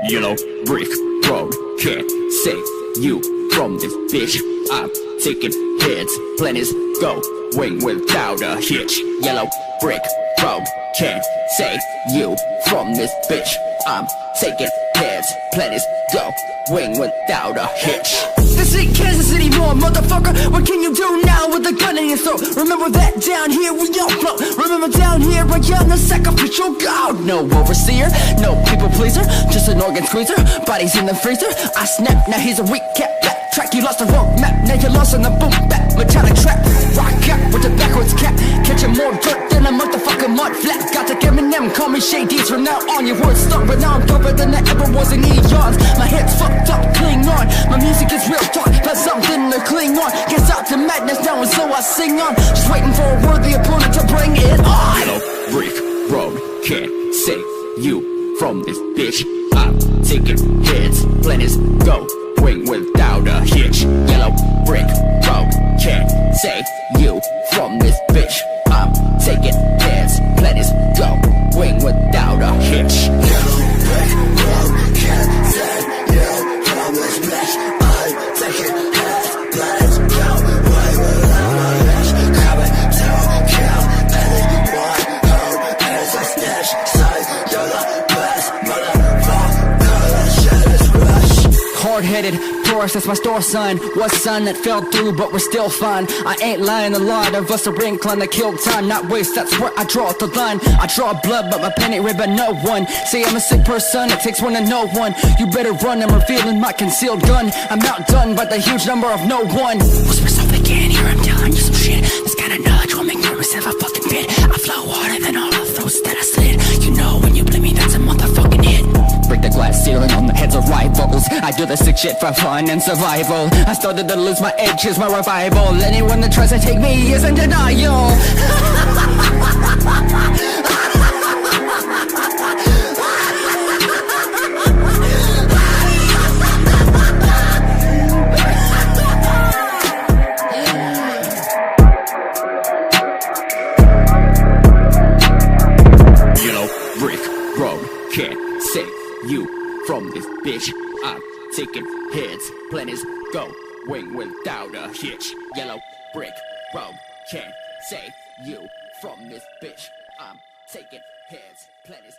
Yellow brick road can't save you from this bitch. I'm taking heads, planets going without a hitch. Yellow brick road can't save you from this bitch. I'm taking heads, planets going without a hitch. This ain't Kansas City more, motherfucker. What can you do now with a gun in your throat? Remember that down here we all float. Remember down here I am the sacrificial god. No overseer, no people pleaser, just an organ squeezer. Bodies in the freezer, I snap, now here's a recap. Backtrack, you lost the road map, now you're lost in the boom bap. Metallic trap, rock cap with a backwards cap. Catching more dirt than a motherfucking mudflap. Gothic Eminem, call me shady. From now on your words stuck, but now I'm tougher than I ever was in eons. My head's fucked up, Klingon. My music is real talk, but something to cling on. Gets out to madness now and so I sing on. Just waiting for a worthy opponent to bring it on. Yellow brick road can't save you from this bitch. I'm taking heads, planets going without a hitch. Yellow brick road can't save you from this bitch. I'm taking heads, planets going without a hitch. Yellow brick road can't save you from this bitch. I'm taking heads, planets going without a hitch. Coming to kill anyone who is a snitch. Say you're the best motherfucker, that shit is rush. Hard-headed, Taurus, that's my store sign. What sign that fell through, but we're still fine. I ain't lying, a lot of us are inclined to kill time, not waste, that's where I draw the line. I draw blood, but my pen ain't read by no one. Say I'm a sick person, it takes one to know one. You better run, I'm revealing my concealed gun. I'm outdone by the huge number of no one. Whisper something, can't hear, I'm telling you some shit. This kind of knowledge will make nervous if I fucking fit. I flow harder than all of those that I slid. You know when you blame me, that's a motherfucking hit. Break the glass ceiling on the heads of rivals. I do the sick shit for fun and survival. I started to lose my edge, here's my revival. Anyone that tries to take me is in denial. Yellow brick road can't save you from this bitch. I'm taking heads, planets going without a hitch. Yellow brick road can't save you from this bitch. I'm taking heads, planets